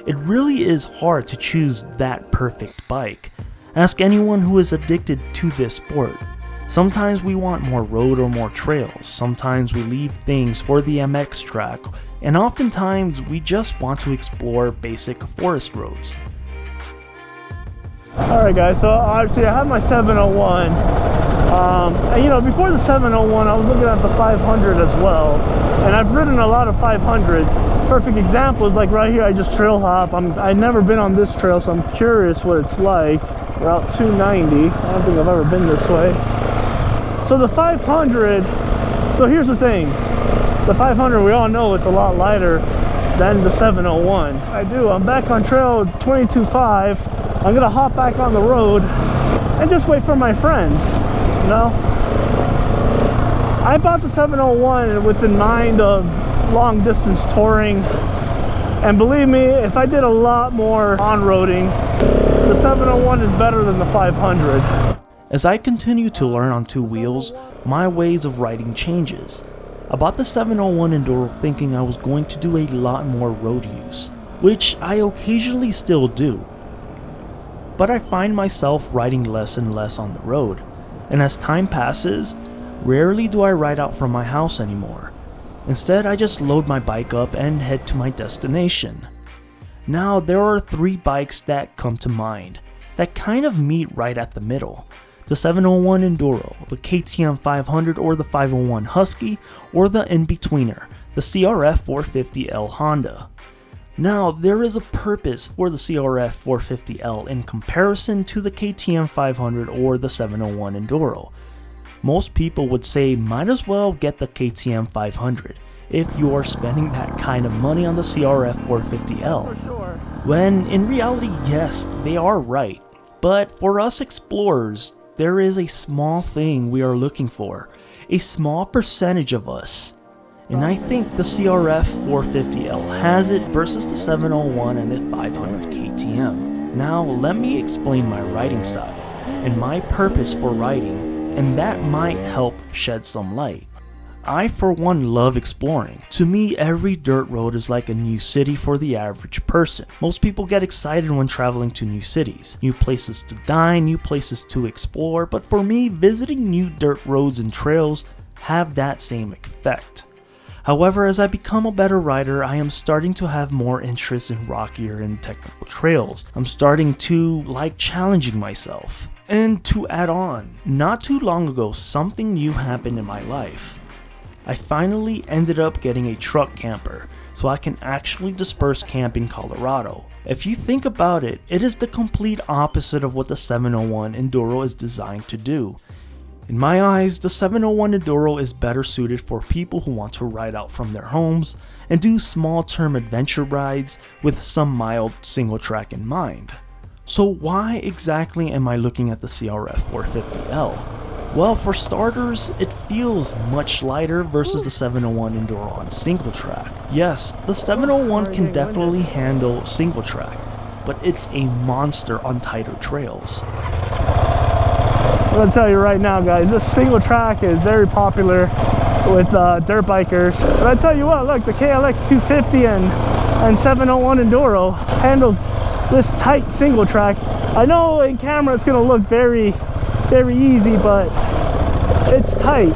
It really is hard to choose that perfect bike. Ask anyone who is addicted to this sport. Sometimes we want more road or more trails, sometimes we leave things for the MX track, and oftentimes we just want to explore basic forest roads. Alright guys, so obviously I have my 701, and you know, before the 701 I was looking at the 500 as well, and I've ridden a lot of 500s. Perfect example is like right here, I just trail hop. I've never been on this trail, so I'm curious what it's like. Route 290, I don't think I've ever been this way. So the 500, so here's the thing, the 500, we all know it's a lot lighter than the 701. I'm back on trail 22.5. I'm gonna hop back on the road and just wait for my friends, you know? I bought the 701 with in mind of long distance touring, and believe me, if I did a lot more on-roading, the 701 is better than the 500. As I continue to learn on two wheels, my ways of riding changes. I bought the 701 Enduro thinking I was going to do a lot more road use, which I occasionally still do. But I find myself riding less and less on the road, and as time passes, rarely do I ride out from my house anymore. Instead, I just load my bike up and head to my destination. Now, there are three bikes that come to mind that kind of meet right at the middle. The 701 Enduro, the KTM 500 or the 501 Husky, or the in-betweener, the crf450L Honda. Now, there is a purpose for the crf450L in comparison to the KTM 500 or the 701 Enduro. Most people would say might as well get the KTM 500 if you are spending that kind of money on the crf450L. For sure. When in reality, yes, they are right. But for us explorers, there is a small thing we are looking for, a small percentage of us. And I think the crf450L has it versus the 701 and the 500 KTM. Now let me explain my riding style and my purpose for riding, and that might help shed some light. I for one love exploring. To me, every dirt road is like a new city for the average person. Most people get excited when traveling to new cities, new places to dine, new places to explore, but for me, visiting new dirt roads and trails have that same effect. However, as I become a better rider, I am starting to have more interest in rockier and technical trails. I'm starting to like challenging myself. And to add on, not too long ago, something new happened in my life. I finally ended up getting a truck camper, so I can actually disperse camp in Colorado. If you think about it, it is the complete opposite of what the 701 Enduro is designed to do. In my eyes, the 701 Enduro is better suited for people who want to ride out from their homes and do small-term adventure rides with some mild single track in mind. So why exactly am I looking at the crf450L? Well, for starters, it feels much lighter versus the 701 Enduro on single track. Yes, the 701 can definitely handle single track, but it's a monster on tighter trails. I'm gonna tell you right now, guys, this single track is very popular with dirt bikers. But I tell you what, look, the KLX250 and 701 Enduro handles this tight single track. I know in camera it's gonna look very easy, but it's tight,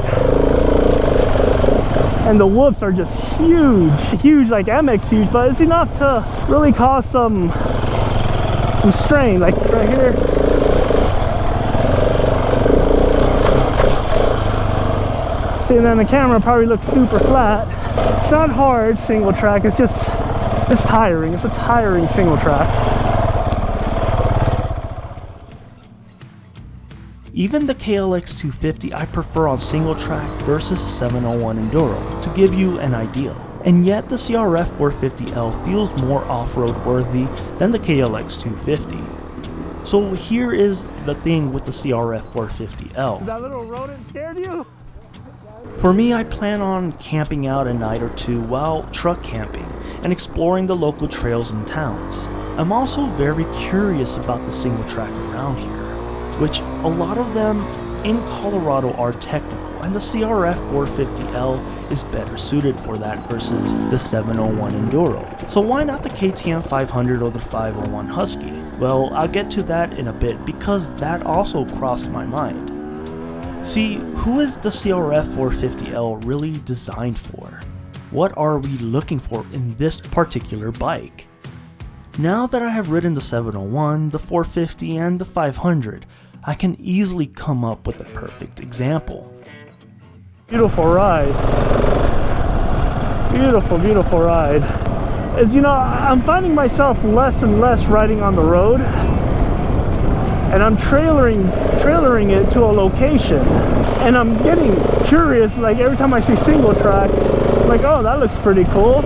and the whoops are just huge like MX huge, but it's enough to really cause some strain, like right here. See, and then the camera probably looks super flat. It's not hard single track, it's tiring. It's a tiring single track. Even the KLX250 I prefer on single track versus the 701 Enduro, to give you an idea. And yet the crf450L feels more off-road worthy than the KLX250. So here is the thing with the crf450L. That little rodent scared you? For me, I plan on camping out a night or two while truck camping and exploring the local trails and towns. I'm also very curious about the single track around here, which a lot of them in Colorado are technical, and the crf450L is better suited for that versus the 701 Enduro. So why not the KTM 500 or the 501 Husky? Well, I'll get to that in a bit because that also crossed my mind. See, who is the crf450L really designed for? What are we looking for in this particular bike? Now that I have ridden the 701, the 450, and the 500, I can easily come up with the perfect example. Beautiful ride. Beautiful, beautiful ride. As you know, I'm finding myself less and less riding on the road, and I'm trailering it to a location, and I'm getting curious. Like every time I see single track, I'm like, oh, that looks pretty cool.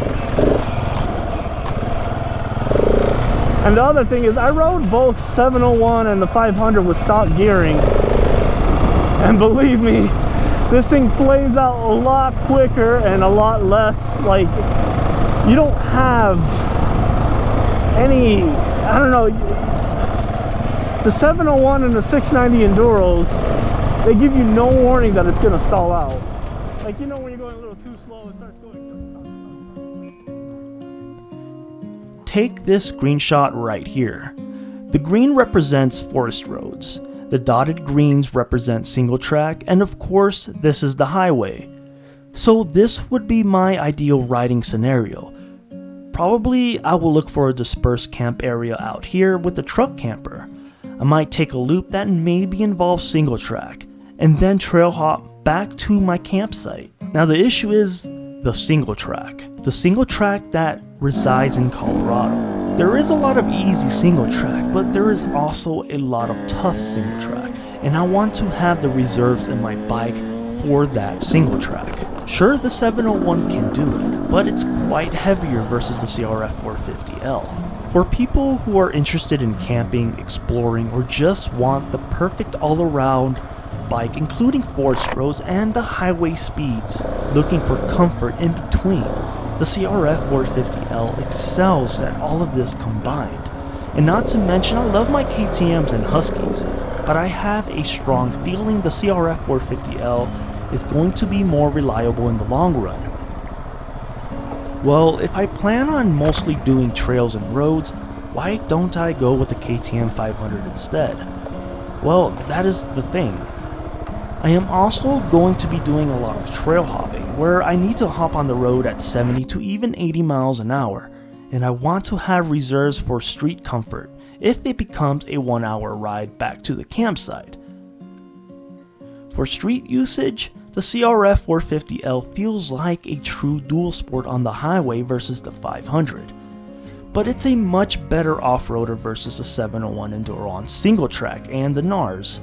And the other thing is, I rode both 701 and the 500 with stock gearing, and believe me, this thing flames out a lot quicker and a lot less, like, you don't have any, I don't know, the 701 and the 690 Enduros, they give you no warning that it's going to stall out. Like, you know, when you're going a little too slow, it starts going. Take this screenshot right here. The green represents forest roads, the dotted greens represent single track, and of course this is the highway. So this would be my ideal riding scenario. Probably I will look for a dispersed camp area out here with a truck camper. I might take a loop that maybe involves single track, and then trail hop back to my campsite. Now the issue is the single track. The single track that resides in Colorado. There is a lot of easy single track, but there is also a lot of tough single track, and I want to have the reserves in my bike for that single track. Sure, the 701 can do it, but it's quite heavier versus the crf450L. For people who are interested in camping, exploring, or just want the perfect all-around bike including forest roads and the highway speeds, looking for comfort in between, the crf450L excels at all of this combined. And not to mention, I love my KTMs and Huskies, but I have a strong feeling the crf450L is going to be more reliable in the long run. Well, if I plan on mostly doing trails and roads, why don't I go with the KTM 500 instead? Well, that is the thing. I am also going to be doing a lot of trail hopping, where I need to hop on the road at 70 to even 80 miles an hour, and I want to have reserves for street comfort if it becomes a 1-hour ride back to the campsite. For street usage, the crf450L feels like a true dual sport on the highway versus the 500, but it's a much better off-roader versus the 701 Enduro on single track and the NARS.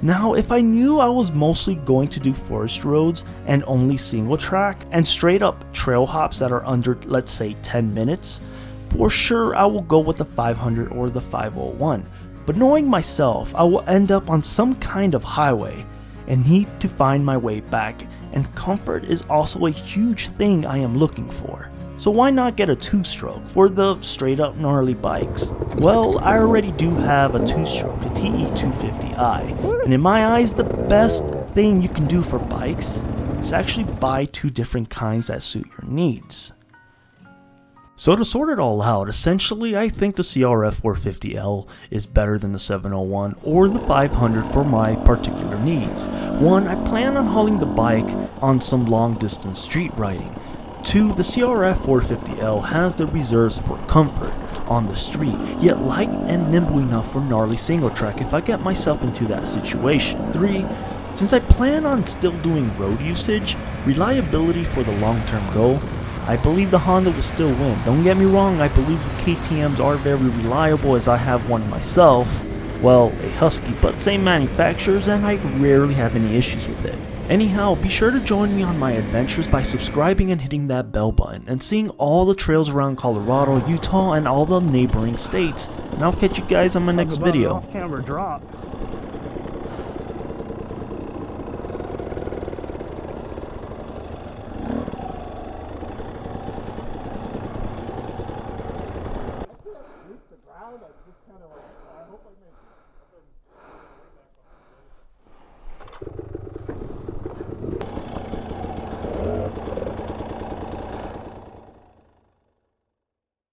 Now, if I knew I was mostly going to do forest roads and only single track and straight up trail hops that are under, let's say, 10 minutes, for sure I will go with the 500 or the 501. But knowing myself, I will end up on some kind of highway and need to find my way back, and comfort is also a huge thing I am looking for. So why not get a 2-stroke for the straight up gnarly bikes? Well, I already do have a 2-stroke, a TE250i, and in my eyes the best thing you can do for bikes is actually buy 2 different kinds that suit your needs. So to sort it all out, essentially I think the crf450L is better than the 701 or the 500 for my particular needs. 1, I plan on hauling the bike on some long distance street riding. 2, the crf450L has the reserves for comfort on the street, yet light and nimble enough for gnarly single track if I get myself into that situation. 3, since I plan on still doing road usage, reliability for the long-term goal, I believe the Honda will still win. Don't get me wrong, I believe the KTMs are very reliable as I have one myself. Well, a Husky, but same manufacturers, and I rarely have any issues with it. Anyhow, be sure to join me on my adventures by subscribing and hitting that bell button and seeing all the trails around Colorado, Utah, and all the neighboring states. And I'll catch you guys on my next video. Off-camera drop. The ground, I just kind of like, I hope I made